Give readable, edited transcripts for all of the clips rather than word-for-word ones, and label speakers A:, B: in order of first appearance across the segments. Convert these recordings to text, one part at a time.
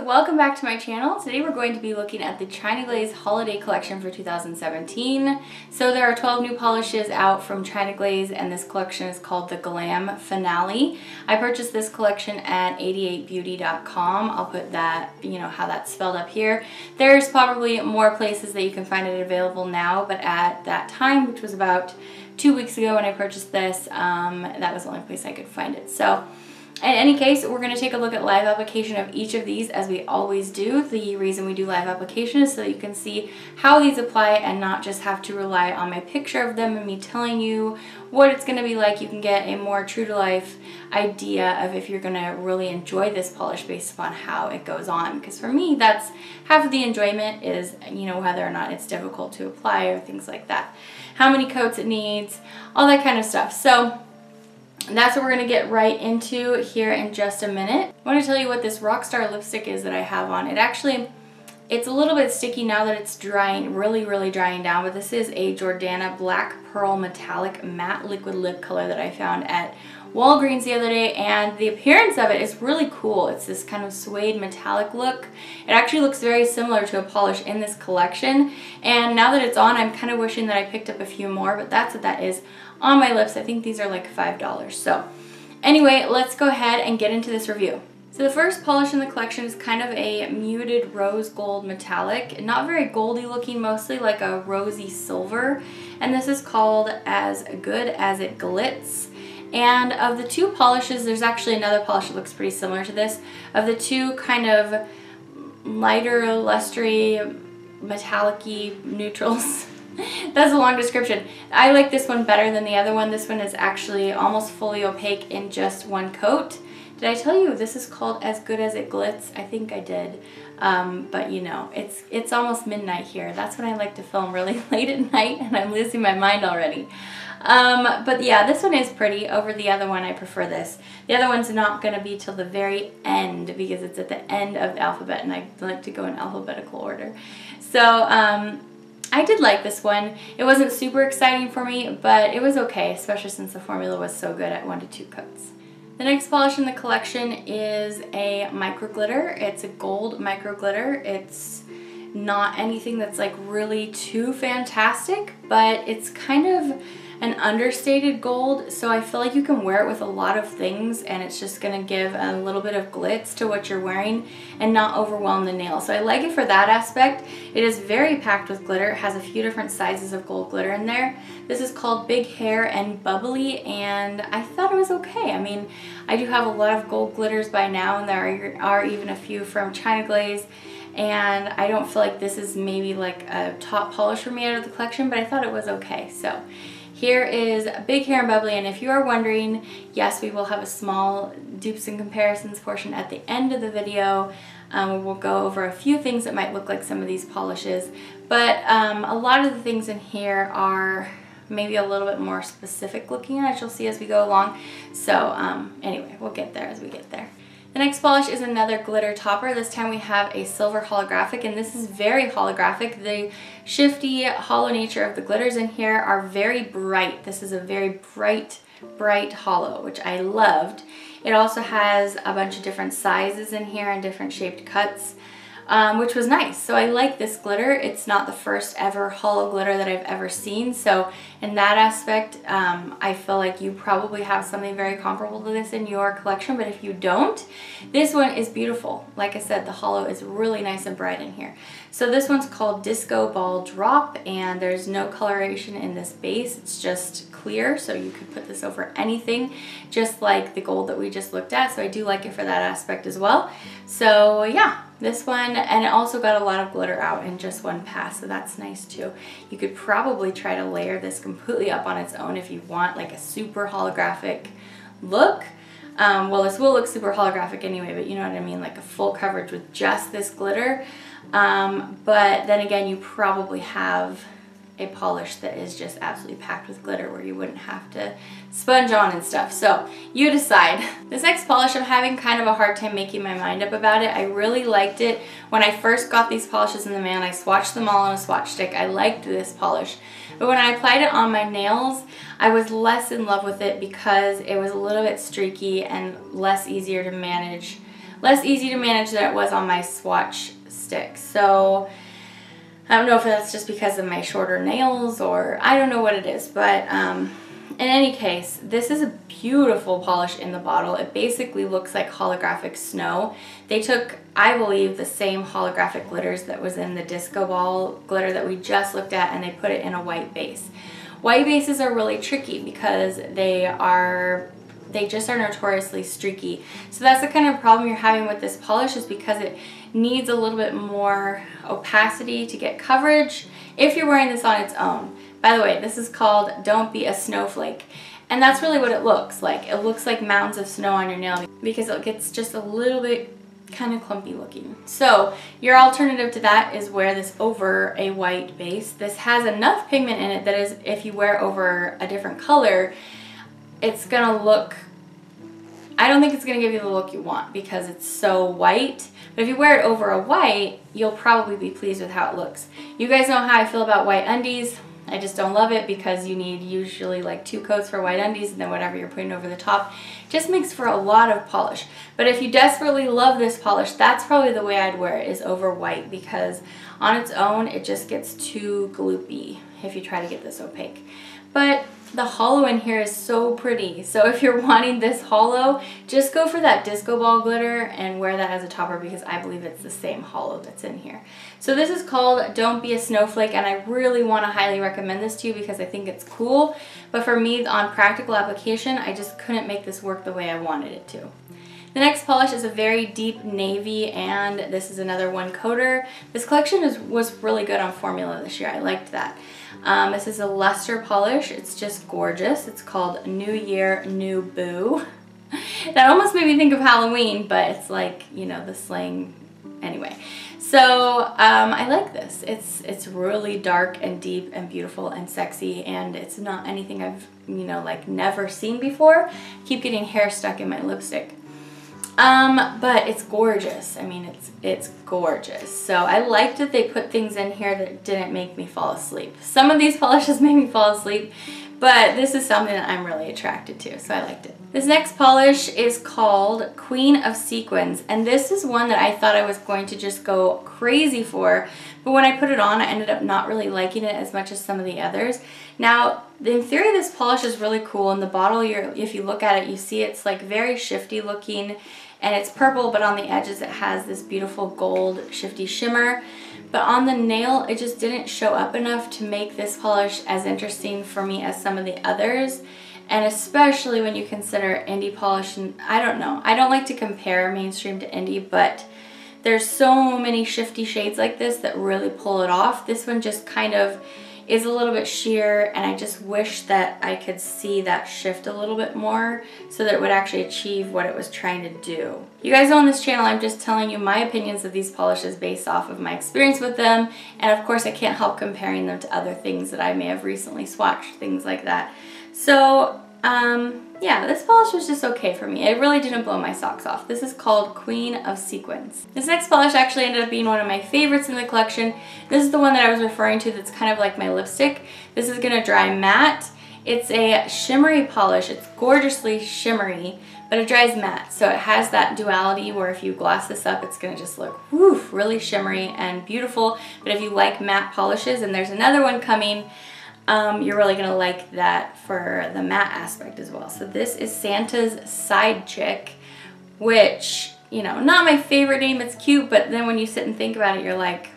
A: welcome back to my channel. Today we're going to be looking at the China Glaze Holiday Collection for 2017. So there are 12 new polishes out from China Glaze, and this collection is called the Glam Finale. I purchased this collection at 88beauty.com. I'll put that, how that's spelled up here. There's probably more places that you can find it available now, but at that time, which was about 2 weeks ago when I purchased this, that was the only place I could find it. So in any case, we're going to take a look at live application of each of these as we always do. The reason we do live application is so that you can see how these apply and not just have to rely on my picture of them and me telling you what it's going to be like. You can get a more true to life idea of if you're going to really enjoy this polish based upon how it goes on. Because for me, that's half of the enjoyment is, whether or not it's difficult to apply or things like that. How many coats it needs, all that kind of stuff. So that's what we're going to get right into here in just a minute. I want to tell you what this Rockstar lipstick is that I have on. It's a little bit sticky now that it's drying, really drying down, but this is a Jordana Black Pearl Metallic Matte Liquid Lip Color that I found at Walgreens the other day, and the appearance of it is really cool. It's this kind of suede metallic look. It actually looks very similar to a polish in this collection, and now that it's on, I'm kind of wishing that I picked up a few more, but that's what that is on my lips. I think these are like $5. So anyway, let's go ahead and get into this review. So the first polish in the collection is kind of a muted rose gold metallic, not very goldy looking, mostly like a rosy silver, and this is called As Good As It Glitz. And of the two polishes, there's actually another polish that looks pretty similar to this. Of the two kind of lighter, lustery, metallic-y neutrals, that's a long description. I like this one better than the other one. This one is actually almost fully opaque in just one coat. Did I tell you this is called As Good As It Glitz? I think I did. But it's almost midnight here. That's when I like to film, really late at night, and I'm losing my mind already. But yeah, this one is pretty. Over the other one, I prefer this. The other one's not going to be till the very end because it's at the end of the alphabet, and I like to go in alphabetical order. So I did like this one. It wasn't super exciting for me, but it was okay, especially since the formula was so good at 1 to 2 coats. The next polish in the collection is a micro glitter. It's a gold micro glitter. It's not anything that's like really too fantastic, but it's kind of an understated gold, so I feel like you can wear it with a lot of things and it's just going to give a little bit of glitz to what you're wearing and not overwhelm the nail. So I like it for that aspect. It is very packed with glitter. It has a few different sizes of gold glitter in there. This is called Big Hair and Bubbly, and I thought it was okay. I mean, I do have a lot of gold glitters by now, and there are even a few from China Glaze, and I don't feel like this is maybe like a top polish for me out of the collection, but I thought it was okay. So here is Big Hair and Bubbly, and if you are wondering, yes, we will have a small dupes and comparisons portion at the end of the video. We'll go over a few things that might look like some of these polishes, but a lot of the things in here are maybe a little bit more specific looking, as you'll see as we go along. So anyway, we'll get there as we get there. The next polish is another glitter topper. This time we have a silver holographic, and this is very holographic. The shifty, hollow nature of the glitters in here are very bright. This is a very bright hollow, which I loved. It also has a bunch of different sizes in here and different shaped cuts, which was nice. So I like this glitter. It's not the first ever hollow glitter that I've ever seen. So in that aspect, I feel like you probably have something very comparable to this in your collection, but if you don't, this one is beautiful. Like I said, the hollow is really nice and bright in here. So this one's called Disco Ball Drop, and there's no coloration in this base. It's just clear, so you could put this over anything, just like the gold that we just looked at. So I do like it for that aspect as well. So yeah, this one, and it also got a lot of glitter out in just one pass, so that's nice too. You could probably try to layer this completely up on its own if you want like a super holographic look. Well, this will look super holographic anyway, but you know what I mean, like a full coverage with just this glitter. But then again, you probably have a polish that is just absolutely packed with glitter where you wouldn't have to sponge on and stuff. So you decide. This next polish, I'm having kind of a hard time making my mind up about it. I really liked it. When I first got these polishes in the mail, I swatched them all on a swatch stick. I liked this polish. But when I applied it on my nails, I was less in love with it because it was a little bit streaky and less easier to manage less easy to manage than it was on my swatch stick. So I don't know if that's just because of my shorter nails or I don't know what it is, but in any case, this is a beautiful polish in the bottle. It basically looks like holographic snow. They took, I believe, the same holographic glitters that was in the disco ball glitter that we just looked at, and they put it in a white base. White bases are really tricky because they just are notoriously streaky. So that's the kind of problem you're having with this polish, is because it needs a little bit more opacity to get coverage if you're wearing this on its own. By the way, this is called Don't Be a Snowflake. And that's really what it looks like. It looks like mounds of snow on your nail because it gets just a little bit kind of clumpy looking. So your alternative to that is wear this over a white base. This has enough pigment in it that is, if you wear it over a different color, it's gonna look, I don't think it's gonna give you the look you want because it's so white. But if you wear it over a white, you'll probably be pleased with how it looks. You guys know how I feel about white undies. I just don't love it because you need usually like 2 coats for white undies, and then whatever you're putting over the top just makes for a lot of polish. But if you desperately love this polish, that's probably the way I'd wear it, is over white, because on its own it just gets too gloopy if you try to get this opaque. But the hollow in here is so pretty. So if you're wanting this hollow, just go for that disco ball glitter and wear that as a topper, because I believe it's the same hollow that's in here. So this is called Don't Be a Snowflake, and I really want to highly recommend this to you because I think it's cool. But for me, on practical application, I just couldn't make this work the way I wanted it to. The next polish is a very deep navy, and this is another one coater. This collection was really good on formula this year. I liked that. This is a luster polish. It's just gorgeous. It's called New Year, New Boo. That almost made me think of Halloween, but it's like, you know, the slang. Anyway, so I like this. It's really dark and deep and beautiful and sexy, and it's not anything I've, you know, like never seen before. I keep getting hair stuck in my lipstick. But it's gorgeous. I mean, it's gorgeous. So I liked that they put things in here that didn't make me fall asleep. Some of these polishes made me fall asleep, but this is something that I'm really attracted to, so I liked it. This next polish is called Queen of Sequins, and this is one that I thought I was going to just go crazy for, but when I put it on, I ended up not really liking it as much as some of the others. Now, in theory, this polish is really cool. In the bottle, if you look at it, you see it's like very shifty looking, and it's purple, but on the edges it has this beautiful gold shifty shimmer. But on the nail, it just didn't show up enough to make this polish as interesting for me as some of the others. And especially when you consider indie polish, and I don't know, I don't like to compare mainstream to indie, but there's so many shifty shades like this that really pull it off. This one just kind of is a little bit sheer, and I just wish that I could see that shift a little bit more so that it would actually achieve what it was trying to do. You guys know on this channel, I'm just telling you my opinions of these polishes based off of my experience with them, and of course I can't help comparing them to other things that I may have recently swatched, things like that. So yeah, this polish was just okay for me. It really didn't blow my socks off. This is called Queen of Sequins. This next polish actually ended up being one of my favorites in the collection. This is the one that I was referring to that's kind of like my lipstick. This is gonna dry matte. It's a shimmery polish. It's gorgeously shimmery, but it dries matte. So it has that duality where if you gloss this up, it's gonna just look woof, really shimmery and beautiful. But if you like matte polishes, and there's another one coming, you're really gonna like that for the matte aspect as well. So this is Santa's Side Chick, which, you know, not my favorite name. It's cute, but then when you sit and think about it, you're like,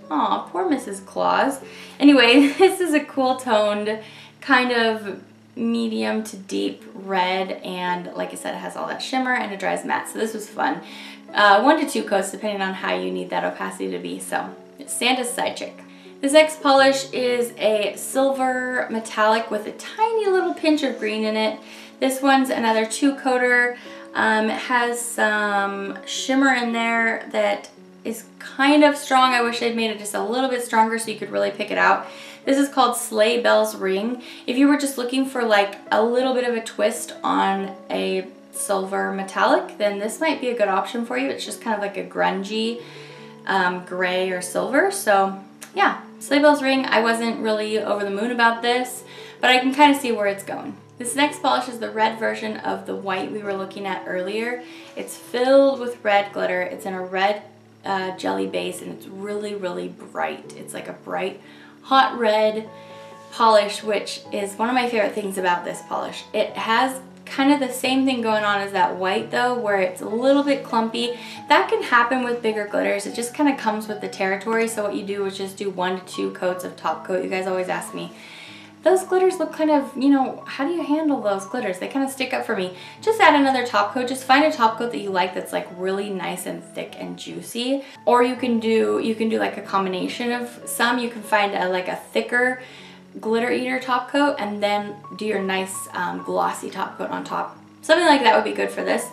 A: aw, poor Mrs. Claus. Anyway, this is a cool toned, kind of medium to deep red, and like I said, it has all that shimmer and it dries matte. So this was fun. 1 to 2 coats depending on how you need that opacity to be. So it's Santa's Side Chick. This next polish is a silver metallic with a tiny little pinch of green in it. This one's another 2-coater. It has some shimmer in there that is kind of strong. I wish I'd made it just a little bit stronger so you could really pick it out. This is called Sleigh Bells Ring. If you were just looking for like a little bit of a twist on a silver metallic, then this might be a good option for you. It's just kind of like a grungy gray or silver. So yeah, Sleigh Bells Ring. I wasn't really over the moon about this, but I can kind of see where it's going. This next polish is the red version of the white we were looking at earlier. It's filled with red glitter. It's in a red jelly base, and it's really, really bright. It's like a bright, hot red polish, which is one of my favorite things about this polish. It has kind of the same thing going on as that white though, where it's a little bit clumpy. That can happen with bigger glitters. It just kind of comes with the territory. So what you do is just do 1 to 2 coats of top coat. You guys always ask me, those glitters look kind of, you know, how do you handle those glitters? They kind of stick up for me. Just add another top coat. Just find a top coat that you like that's like really nice and thick and juicy. Or you can do like a combination of some. You can find like a thicker glitter eater top coat and then do your nice glossy top coat on top. Something like that would be good for this.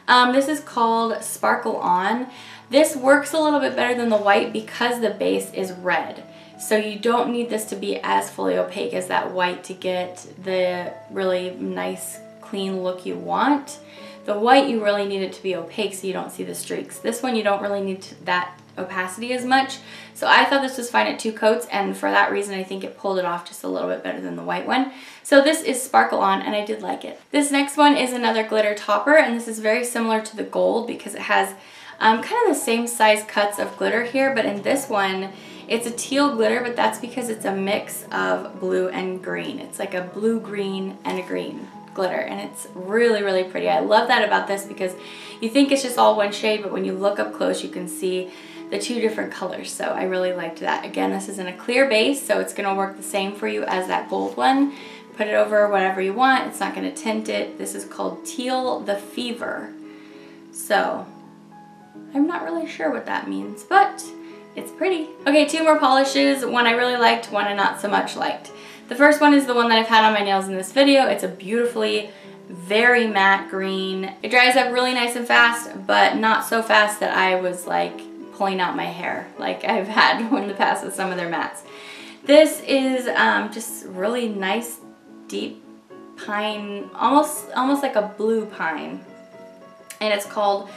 A: This is called Sparkle On. This works a little bit better than the white because the base is red. So you don't need this to be as fully opaque as that white to get the really nice clean look you want. The white, you really need it to be opaque so you don't see the streaks. This one, you don't really need that opacity as much. So I thought this was fine at 2 coats, and for that reason I think it pulled it off just a little bit better than the white one. So this is Sparkle On, and I did like it. This next one is another glitter topper, and this is very similar to the gold because it has kind of the same size cuts of glitter here, but in this one it's a teal glitter, but that's because it's a mix of blue and green. It's like a blue, green, and a green glitter, and it's really, really pretty. I love that about this because you think it's just all one shade, but when you look up close you can see the 2 different colors. So I really liked that. Again, this is in a clear base, so it's gonna work the same for you as that gold one. Put it over whatever you want. It's not gonna tint it. This is called Teal the Fever. So I'm not really sure what that means, but it's pretty. Okay, 2 more polishes. One I really liked, one I not so much liked. The first one is the one that I've had on my nails in this video. It's a beautifully, very matte green. It dries up really nice and fast, but not so fast that I was like pulling out my hair like I've had in the past with some of their mattes. This is just really nice, deep pine, almost like a blue pine. And it's called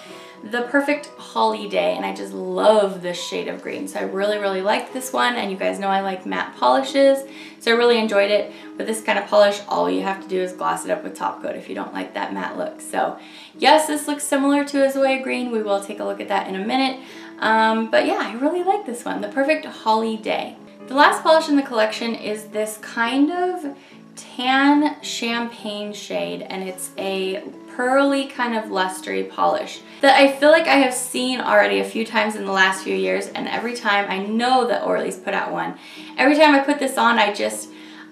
A: The Perfect Holiday, and I just love this shade of green. So I really, really liked this one, and you guys know I like matte polishes, so I really enjoyed it. With this kind of polish, all you have to do is gloss it up with top coat if you don't like that matte look. So yes, this looks similar to Azalea Green. We will take a look at that in a minute. But yeah, I really like this one, The Perfect Holiday. The last polish in the collection is this kind of tan champagne shade, and it's a pearly kind of lustery polish that I feel like I have seen already a few times in the last few years, and every time, I know that Orly's put out one, every time I put this on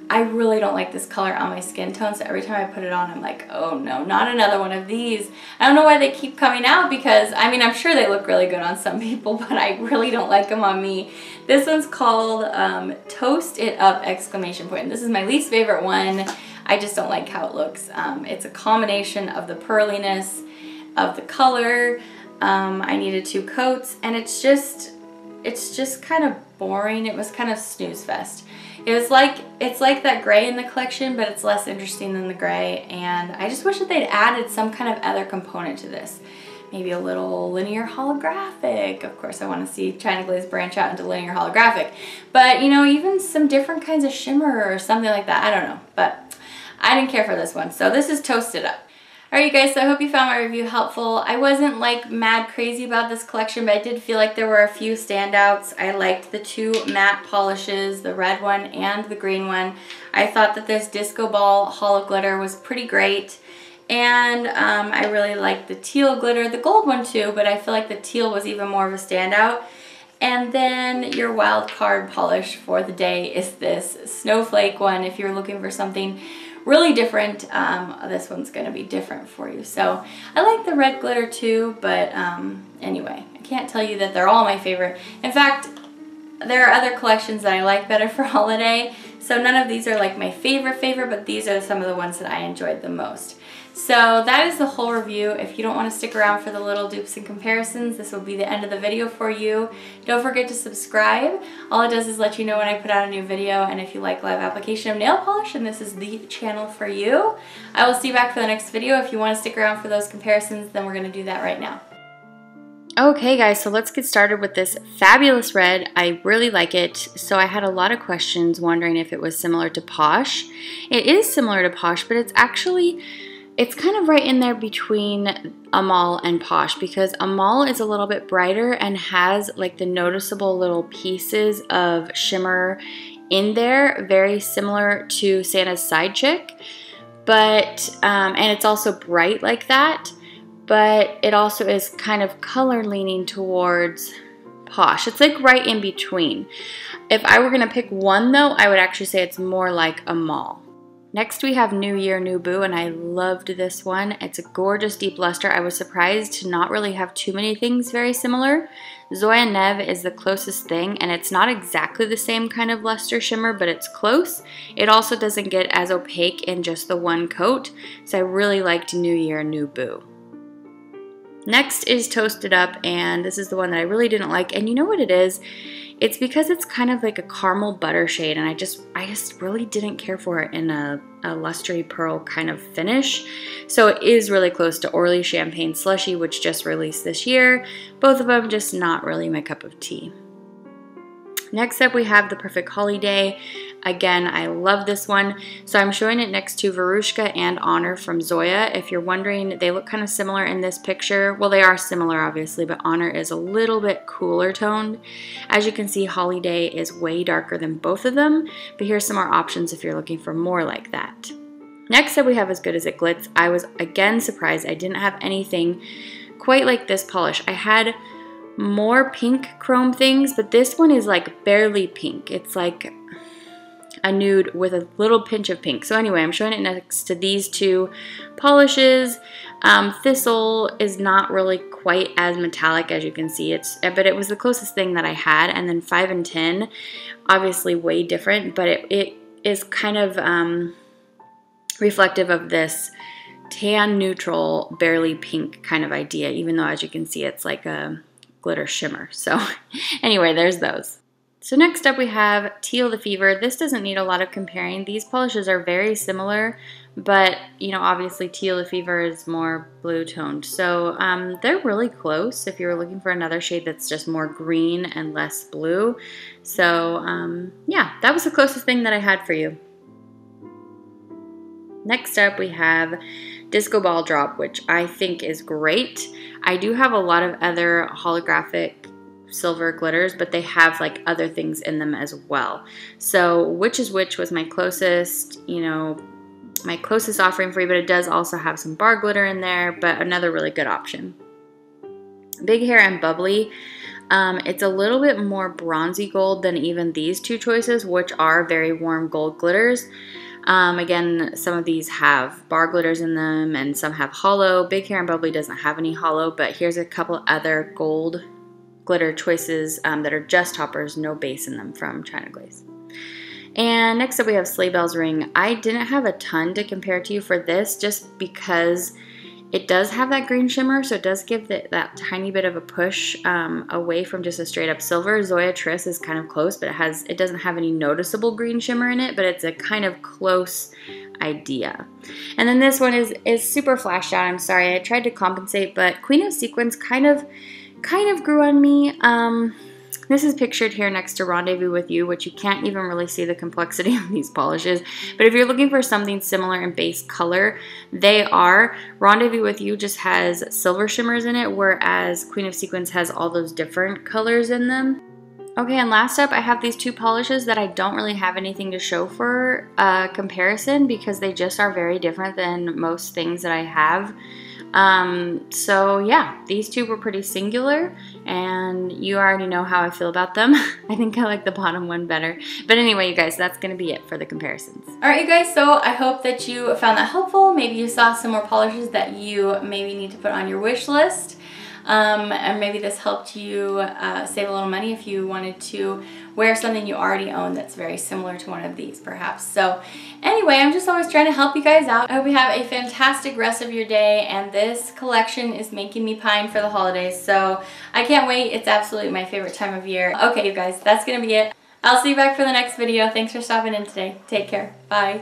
A: I really don't like this color on my skin tone, so every time I put it on I'm like, oh no, not another one of these. I don't know why they keep coming out because, I mean, I'm sure they look really good on some people, but I really don't like them on me. This one's called Toast It Up exclamation point. This is my least favorite one. I just don't like how it looks. It's a combination of the pearliness, of the color. I needed 2 coats, and it's just kind of boring. It was kind of snooze fest. It's like that gray in the collection, but it's less interesting than the gray, and I just wish that they'd added some kind of other component to this. Maybe a little linear holographic. Of course, I want to see China Glaze branch out into linear holographic, but you know, even some different kinds of shimmer or something like that. I don't know, but I didn't care for this one. So this is Toast It Up. Alright you guys, so I hope you found my review helpful. I wasn't like mad crazy about this collection, but I did feel like there were a few standouts. I liked the 2 matte polishes, the red one and the green one. I thought that this Disco Ball Holo Glitter was pretty great. And I really liked the teal glitter, the gold one too, but I feel like the teal was even more of a standout. And then your wild card polish for the day is this Snowflake one. If you're looking for something really different, this one's gonna be different for you. So I like the red glitter too, but anyway, I can't tell you that they're all my favorite. In fact, there are other collections that I like better for holiday, so none of these are like my favorite, but these are some of the ones that I enjoyed the most. So that is the whole review. If you don't want to stick around for the little dupes and comparisons, this will be the end of the video for you. Don't forget to subscribe. All it does is let you know when I put out a new video, and if you like live application of nail polish, and this is the channel for you. I will see you back for the next video. If you want to stick around for those comparisons, then we're going to do that right now. Okay guys, so let's get started with this fabulous red. I really like it. So I had a lot of questions wondering if it was similar to Posh. It is similar to Posh, but it's kind of right in there between Amal and Posh, because Amal is a little bit brighter and has like the noticeable little pieces of shimmer in there, very similar to Santa's Side Chick, but and it's also bright like that. But it also is kind of color leaning towards Posh. It's like right in between. If I were gonna pick one though, I would actually say it's more like Amal. Next we have New Year, New Boo, and I loved this one. It's a gorgeous deep luster. I was surprised to not really have too many things very similar. Zoya Nev is the closest thing, and it's not exactly the same kind of luster shimmer, but it's close. It also doesn't get as opaque in just the one coat, so I really liked New Year, New Boo. Next is Toasted Up, and this is the one that I really didn't like. And you know what it is? It's because it's kind of like a caramel butter shade, and I just really didn't care for it in a lustery pearl kind of finish. So it is really close to Orly Champagne Slushy, which just released this year. Both of them just not really my cup of tea. Next up we have the Perfect Holiday. Again, I love this one. So I'm showing it next to Verushka and Honor from Zoya. If you're wondering, they look kind of similar in this picture. Well, they are similar obviously, but Honor is a little bit cooler toned. As you can see, Holiday is way darker than both of them, but here's some more options if you're looking for more like that. Next up we have As Good As It Glitz. I was again surprised I didn't have anything quite like this polish. I had more pink chrome things, but this one is like barely pink. It's like a nude with a little pinch of pink. So anyway, I'm showing it next to these two polishes. Thistle is not really quite as metallic as you can see. But it was the closest thing that I had. And then 5 and 10, obviously way different, but it is kind of reflective of this tan neutral, barely pink kind of idea, even though as you can see, it's like a glitter shimmer. So anyway, there's those. So next up we have Teal the Fever. This doesn't need a lot of comparing. These polishes are very similar, but you know, obviously Teal the Fever is more blue toned. So they're really close if you're looking for another shade that's just more green and less blue. So yeah, that was the closest thing that I had for you. Next up we have Disco Ball Drop, which I think is great. I do have a lot of other holographic silver glitters, but they have like other things in them as well. So Which is Which was my closest, you know, my closest offering for you, but it does also have some bar glitter in there, but another really good option. Big Hair and Bubbly. It's a little bit more bronzy gold than even these two choices, which are very warm gold glitters. Again, some of these have bar glitters in them and some have hollow. Big Hair and Bubbly doesn't have any hollow, but here's a couple other gold glitter choices that are just toppers, no base in them from China Glaze. And next up we have Sleigh Bells Ring. I didn't have a ton to compare to you for this just because it does have that green shimmer, so it does give that tiny bit of a push away from just a straight up silver. Zoya Triss is kind of close, but it doesn't have any noticeable green shimmer in it, but it's a kind of close idea. And then this one is super flashed out. I'm sorry, I tried to compensate, but Queen of Sequins kind of grew on me. This is pictured here next to Rendezvous With You, which you can't even really see the complexity of these polishes. But if you're looking for something similar in base color, they are. Rendezvous With You just has silver shimmers in it, whereas Queen of Sequins has all those different colors in them. Okay, and last up, I have these two polishes that I don't really have anything to show for comparison because they just are very different than most things that I have. So yeah, these two were pretty singular, and you already know how I feel about them. I think I like the bottom one better. But anyway, you guys, that's gonna be it for the comparisons. Alright, you guys, so I hope that you found that helpful. Maybe you saw some more polishes that you maybe need to put on your wish list. And maybe this helped you save a little money if you wanted to wear something you already own that's very similar to one of these perhaps. So anyway, I'm just always trying to help you guys out. I hope you have a fantastic rest of your day, and this collection is making me pine for the holidays, so I can't wait. It's absolutely my favorite time of year. Okay, you guys, that's gonna be it. I'll see you back for the next video. Thanks for stopping in today. Take care. Bye.